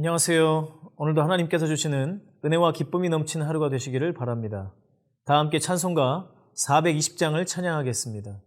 안녕하세요. 오늘도 하나님께서 주시는 은혜와 기쁨이 넘치는 하루가 되시기를 바랍니다. 다 함께 찬송가 420장을 찬양하겠습니다.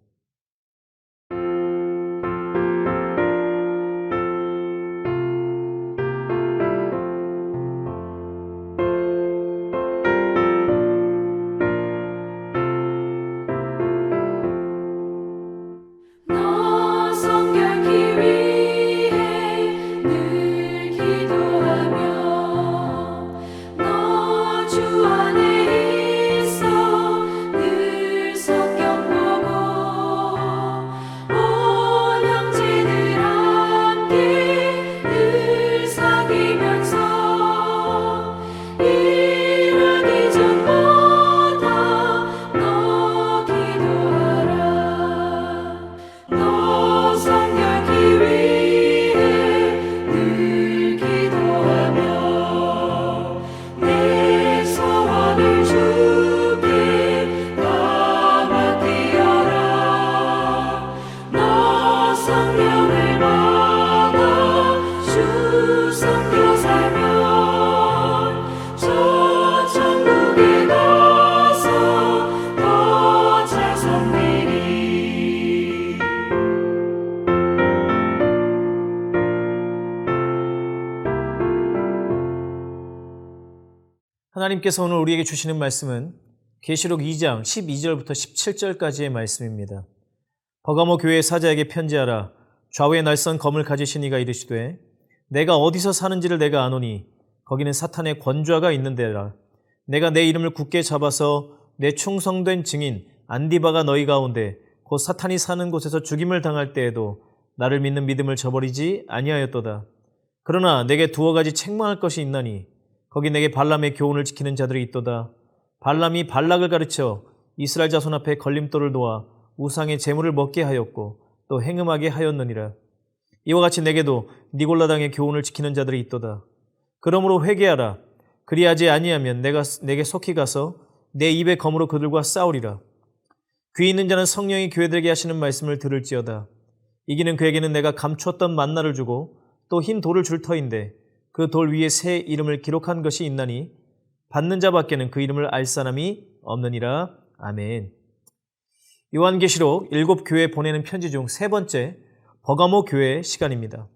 하나님께서 오늘 우리에게 주시는 말씀은 계시록 2장 12절부터 17절까지의 말씀입니다. 버가모 교회의 사자에게 편지하라. 좌우에 날선 검을 가지신 이가 이르시되 내가 어디서 사는지를 내가 아노니 거기는 사탄의 권좌가 있는 데라. 내가 내 이름을 굳게 잡아서 내 충성된 증인 안디바가 너희 가운데 곧 사탄이 사는 곳에서 죽임을 당할 때에도 나를 믿는 믿음을 저버리지 아니하였도다. 그러나 내게 두어 가지 책망할 것이 있나니 거기 내게 발람의 교훈을 지키는 자들이 있도다. 발람이 발락을 가르쳐 이스라엘 자손 앞에 걸림돌을 놓아 우상의 제물을 먹게 하였고 또 행음하게 하였느니라. 이와 같이 내게도 니골라당의 교훈을 지키는 자들이 있도다. 그러므로 회개하라. 그리하지 아니하면 내가 내게 속히 가서 내 입의 검으로 그들과 싸우리라. 귀 있는 자는 성령이 교회들에게 하시는 말씀을 들을지어다. 이기는 그에게는 내가 감추었던 만나를 주고 또 흰 돌을 줄 터인데 그 돌 위에 새 이름을 기록한 것이 있나니 받는 자밖에는 그 이름을 알 사람이 없느니라. 아멘. 요한계시록 7교회에 보내는 편지 중 세 번째 버가모 교회의 시간입니다.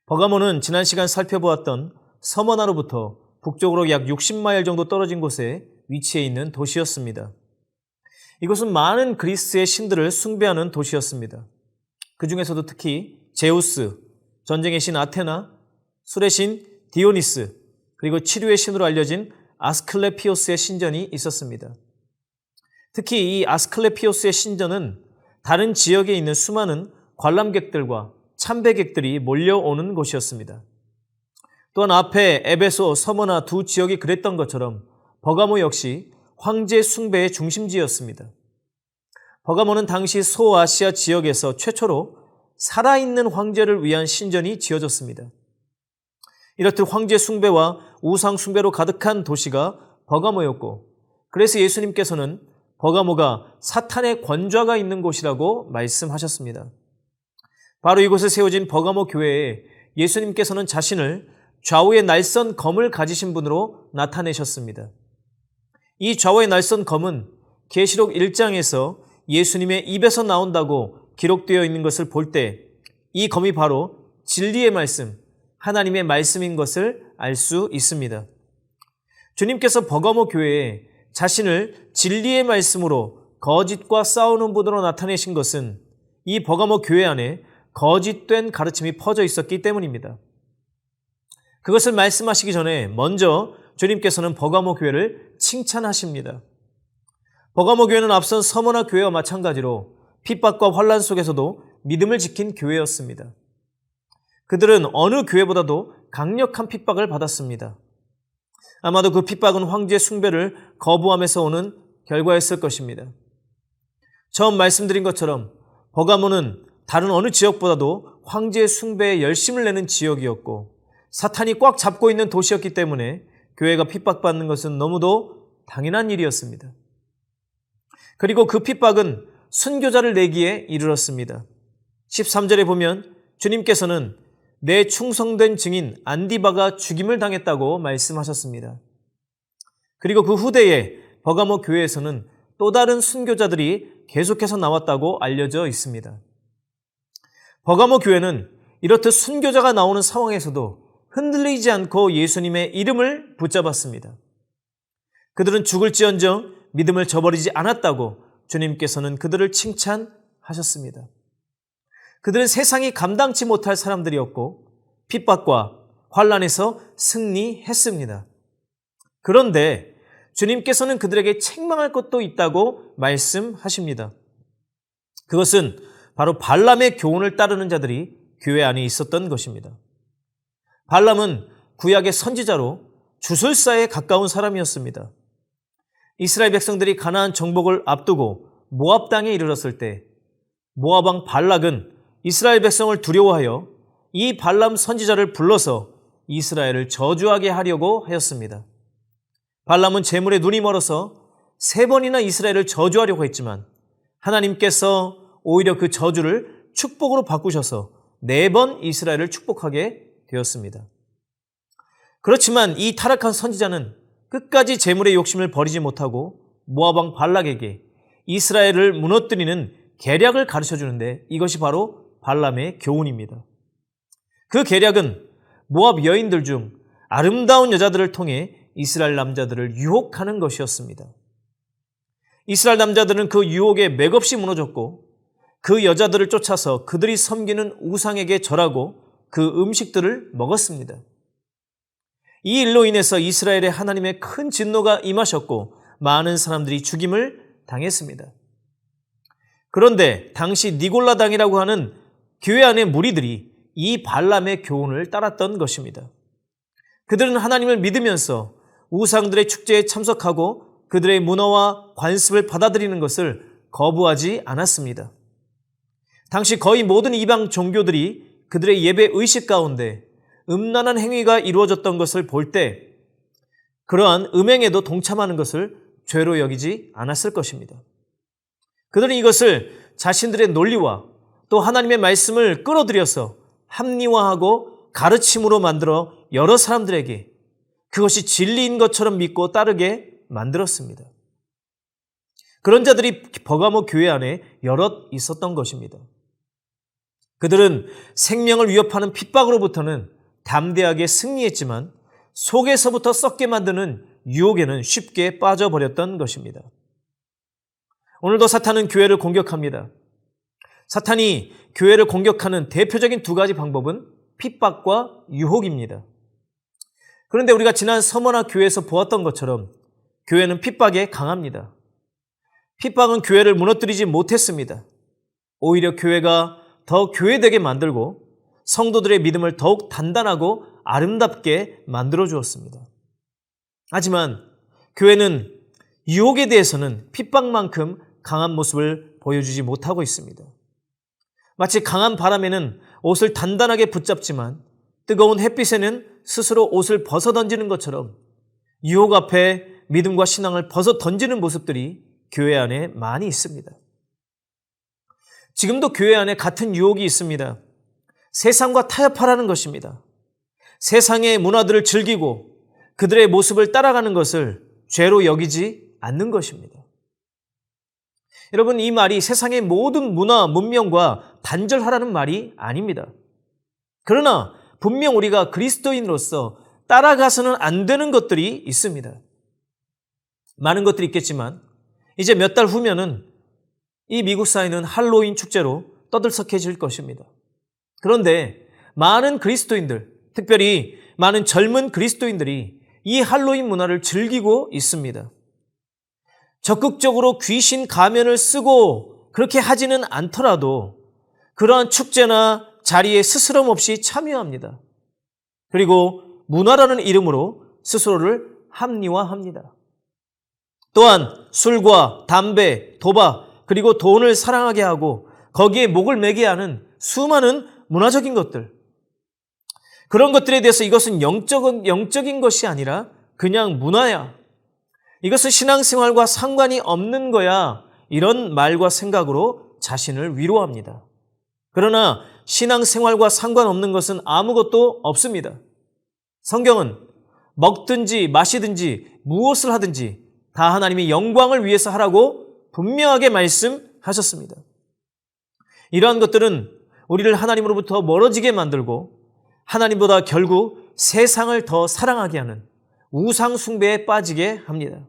버가모는 지난 시간 살펴보았던 서머나로부터 북쪽으로 약 60마일 정도 떨어진 곳에 위치해 있는 도시였습니다. 이곳은 많은 그리스의 신들을 숭배하는 도시였습니다. 그 중에서도 특히 제우스, 전쟁의 신 아테나, 술의 신 디오니스, 그리고 치료의 신으로 알려진 아스클레피오스의 신전이 있었습니다. 특히 이 아스클레피오스의 신전은 다른 지역에 있는 수많은 관람객들과 참배객들이 몰려오는 곳이었습니다. 또한 앞에 에베소, 서머나 두 지역이 그랬던 것처럼 버가모 역시 황제 숭배의 중심지였습니다. 버가모는 당시 소아시아 지역에서 최초로 살아있는 황제를 위한 신전이 지어졌습니다. 이렇듯 황제 숭배와 우상 숭배로 가득한 도시가 버가모였고, 그래서 예수님께서는 버가모가 사탄의 권좌가 있는 곳이라고 말씀하셨습니다. 바로 이곳에 세워진 버가모 교회에 예수님께서는 자신을 좌우에 날선 검을 가지신 분으로 나타내셨습니다. 이 좌우에 날선 검은 계시록 1장에서 예수님의 입에서 나온다고 기록되어 있는 것을 볼 때 이 검이 바로 진리의 말씀, 하나님의 말씀인 것을 알 수 있습니다. 주님께서 버가모 교회에 자신을 진리의 말씀으로 거짓과 싸우는 분으로 나타내신 것은 이 버가모 교회 안에 거짓된 가르침이 퍼져 있었기 때문입니다. 그것을 말씀하시기 전에 먼저 주님께서는 버가모 교회를 칭찬하십니다. 버가모 교회는 앞선 서머나 교회와 마찬가지로 핍박과 환난 속에서도 믿음을 지킨 교회였습니다. 그들은 어느 교회보다도 강력한 핍박을 받았습니다. 아마도 그 핍박은 황제 숭배를 거부함에서 오는 결과였을 것입니다. 처음 말씀드린 것처럼 버가모는 다른 어느 지역보다도 황제 숭배에 열심을 내는 지역이었고 사탄이 꽉 잡고 있는 도시였기 때문에 교회가 핍박받는 것은 너무도 당연한 일이었습니다. 그리고 그 핍박은 순교자를 내기에 이르렀습니다. 13절에 보면 주님께서는 내 충성된 증인 안디바가 죽임을 당했다고 말씀하셨습니다. 그리고 그 후대에 버가모 교회에서는 또 다른 순교자들이 계속해서 나왔다고 알려져 있습니다. 버가모 교회는 이렇듯 순교자가 나오는 상황에서도 흔들리지 않고 예수님의 이름을 붙잡았습니다. 그들은 죽을지언정 믿음을 저버리지 않았다고 주님께서는 그들을 칭찬하셨습니다. 그들은 세상이 감당치 못할 사람들이었고 핍박과 환난에서 승리했습니다. 그런데 주님께서는 그들에게 책망할 것도 있다고 말씀하십니다. 그것은 바로 발람의 교훈을 따르는 자들이 교회 안에 있었던 것입니다. 발람은 구약의 선지자로 주술사에 가까운 사람이었습니다. 이스라엘 백성들이 가나안 정복을 앞두고 모압 땅에 이르렀을 때 모압 왕 발락은 이스라엘 백성을 두려워하여 이 발람 선지자를 불러서 이스라엘을 저주하게 하려고 하였습니다. 발람은 재물에 눈이 멀어서 3번이나 이스라엘을 저주하려고 했지만 하나님께서 오히려 그 저주를 축복으로 바꾸셔서 4번 이스라엘을 축복하게 되었습니다. 그렇지만 이 타락한 선지자는 끝까지 재물의 욕심을 버리지 못하고 모압 왕 발락에게 이스라엘을 무너뜨리는 계략을 가르쳐주는데 이것이 바로 발람의 교훈입니다. 그 계략은 모압 여인들 중 아름다운 여자들을 통해 이스라엘 남자들을 유혹하는 것이었습니다. 이스라엘 남자들은 그 유혹에 맥없이 무너졌고 그 여자들을 쫓아서 그들이 섬기는 우상에게 절하고 그 음식들을 먹었습니다. 이 일로 인해서 이스라엘의 하나님의 큰 진노가 임하셨고 많은 사람들이 죽임을 당했습니다. 그런데 당시 니골라당이라고 하는 교회 안의 무리들이 이 발람의 교훈을 따랐던 것입니다. 그들은 하나님을 믿으면서 우상들의 축제에 참석하고 그들의 문화와 관습을 받아들이는 것을 거부하지 않았습니다. 당시 거의 모든 이방 종교들이 그들의 예배 의식 가운데 음란한 행위가 이루어졌던 것을 볼 때 그러한 음행에도 동참하는 것을 죄로 여기지 않았을 것입니다. 그들은 이것을 자신들의 논리와 또 하나님의 말씀을 끌어들여서 합리화하고 가르침으로 만들어 여러 사람들에게 그것이 진리인 것처럼 믿고 따르게 만들었습니다. 그런 자들이 버가모 교회 안에 여럿 있었던 것입니다. 그들은 생명을 위협하는 핍박으로부터는 담대하게 승리했지만 속에서부터 썩게 만드는 유혹에는 쉽게 빠져버렸던 것입니다. 오늘도 사탄은 교회를 공격합니다. 사탄이 교회를 공격하는 대표적인 2가지 방법은 핍박과 유혹입니다. 그런데 우리가 지난 서머나 교회에서 보았던 것처럼 교회는 핍박에 강합니다. 핍박은 교회를 무너뜨리지 못했습니다. 오히려 교회가 더 교회되게 만들고 성도들의 믿음을 더욱 단단하고 아름답게 만들어 주었습니다. 하지만 교회는 유혹에 대해서는 핍박만큼 강한 모습을 보여주지 못하고 있습니다. 마치 강한 바람에는 옷을 단단하게 붙잡지만 뜨거운 햇빛에는 스스로 옷을 벗어 던지는 것처럼 유혹 앞에 믿음과 신앙을 벗어 던지는 모습들이 교회 안에 많이 있습니다. 지금도 교회 안에 같은 유혹이 있습니다. 세상과 타협하라는 것입니다. 세상의 문화들을 즐기고 그들의 모습을 따라가는 것을 죄로 여기지 않는 것입니다. 여러분, 이 말이 세상의 모든 문화, 문명과 단절하라는 말이 아닙니다. 그러나 분명 우리가 그리스도인으로서 따라가서는 안 되는 것들이 있습니다. 많은 것들이 있겠지만 이제 몇 달 후면은 이 미국 사회는 할로윈 축제로 떠들썩해질 것입니다. 그런데 많은 그리스도인들, 특별히 많은 젊은 그리스도인들이 이 할로윈 문화를 즐기고 있습니다. 적극적으로 귀신 가면을 쓰고 그렇게 하지는 않더라도 그러한 축제나 자리에 스스럼 없이 참여합니다. 그리고 문화라는 이름으로 스스로를 합리화합니다. 또한 술과 담배, 도박, 그리고 돈을 사랑하게 하고 거기에 목을 매게 하는 수많은 문화적인 것들, 그런 것들에 대해서 이것은 영적인 것이 아니라 그냥 문화야, 이것은 신앙생활과 상관이 없는 거야, 이런 말과 생각으로 자신을 위로합니다. 그러나 신앙생활과 상관없는 것은 아무것도 없습니다. 성경은 먹든지 마시든지 무엇을 하든지 다 하나님의 영광을 위해서 하라고 분명하게 말씀하셨습니다. 이러한 것들은 우리를 하나님으로부터 멀어지게 만들고 하나님보다 결국 세상을 더 사랑하게 하는 우상 숭배에 빠지게 합니다.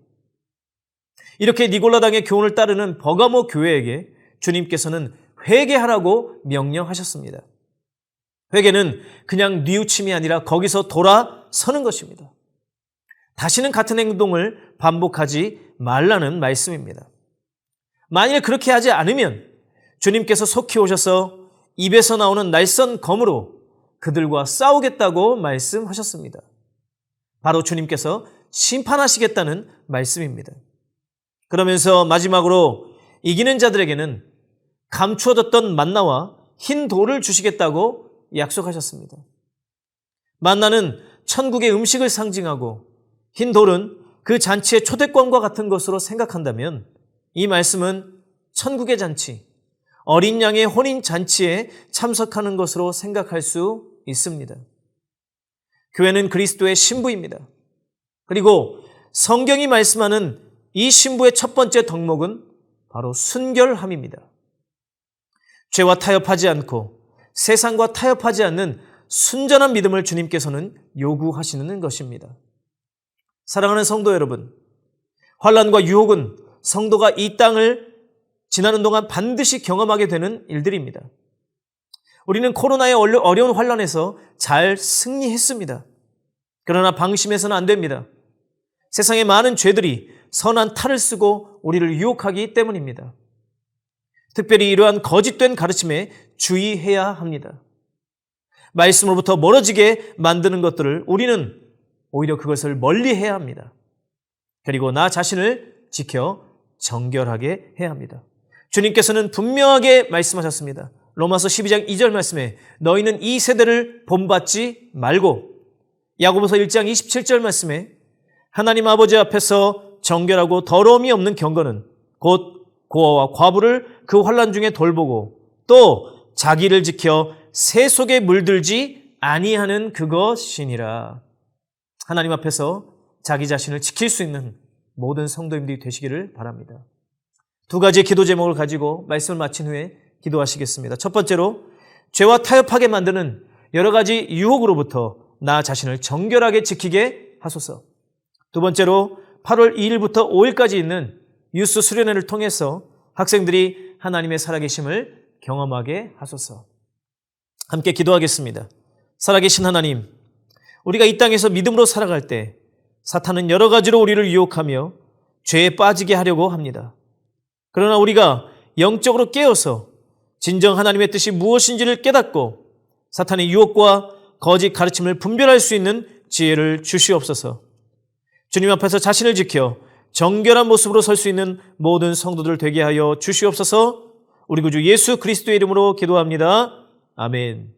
이렇게 니골라당의 교훈을 따르는 버가모 교회에게 주님께서는 회개하라고 명령하셨습니다. 회개는 그냥 뉘우침이 아니라 거기서 돌아서는 것입니다. 다시는 같은 행동을 반복하지 말라는 말씀입니다. 만일 그렇게 하지 않으면 주님께서 속히 오셔서 입에서 나오는 날선 검으로 그들과 싸우겠다고 말씀하셨습니다. 바로 주님께서 심판하시겠다는 말씀입니다. 그러면서 마지막으로 이기는 자들에게는 감추어졌던 만나와 흰 돌을 주시겠다고 약속하셨습니다. 만나는 천국의 음식을 상징하고 흰 돌은 그 잔치의 초대권과 같은 것으로 생각한다면 이 말씀은 천국의 잔치, 어린 양의 혼인 잔치에 참석하는 것으로 생각할 수 있습니다. 교회는 그리스도의 신부입니다. 그리고 성경이 말씀하는 이 신부의 첫 번째 덕목은 바로 순결함입니다. 죄와 타협하지 않고 세상과 타협하지 않는 순전한 믿음을 주님께서는 요구하시는 것입니다. 사랑하는 성도 여러분, 환난과 유혹은 성도가 이 땅을 지나는 동안 반드시 경험하게 되는 일들입니다. 우리는 코로나의 어려운 환난에서 잘 승리했습니다. 그러나 방심해서는 안 됩니다. 세상의 많은 죄들이 선한 탈을 쓰고 우리를 유혹하기 때문입니다. 특별히 이러한 거짓된 가르침에 주의해야 합니다. 말씀으로부터 멀어지게 만드는 것들을 우리는 오히려 그것을 멀리해야 합니다. 그리고 나 자신을 지켜 정결하게 해야 합니다. 주님께서는 분명하게 말씀하셨습니다. 로마서 12장 2절 말씀에 너희는 이 세대를 본받지 말고, 야고보서 1장 27절 말씀에 하나님 아버지 앞에서 정결하고 더러움이 없는 경건은 곧 고아와 과부를 그 환난 중에 돌보고 또 자기를 지켜 새 속에 물들지 아니하는 그것이니라. 하나님 앞에서 자기 자신을 지킬 수 있는 모든 성도님들이 되시기를 바랍니다. 두 가지의 기도 제목을 가지고 말씀을 마친 후에 기도하시겠습니다. 첫 번째로 죄와 타협하게 만드는 여러 가지 유혹으로부터 나 자신을 정결하게 지키게 하소서. 두 번째로 8월 2일부터 5일까지 있는 유스 수련회를 통해서 학생들이 하나님의 살아계심을 경험하게 하소서. 함께 기도하겠습니다. 살아계신 하나님, 우리가 이 땅에서 믿음으로 살아갈 때 사탄은 여러 가지로 우리를 유혹하며 죄에 빠지게 하려고 합니다. 그러나 우리가 영적으로 깨어서 진정 하나님의 뜻이 무엇인지를 깨닫고 사탄의 유혹과 거짓 가르침을 분별할 수 있는 지혜를 주시옵소서. 주님 앞에서 자신을 지켜 정결한 모습으로 설 수 있는 모든 성도들 되게 하여 주시옵소서. 우리 구주 예수 그리스도의 이름으로 기도합니다. 아멘.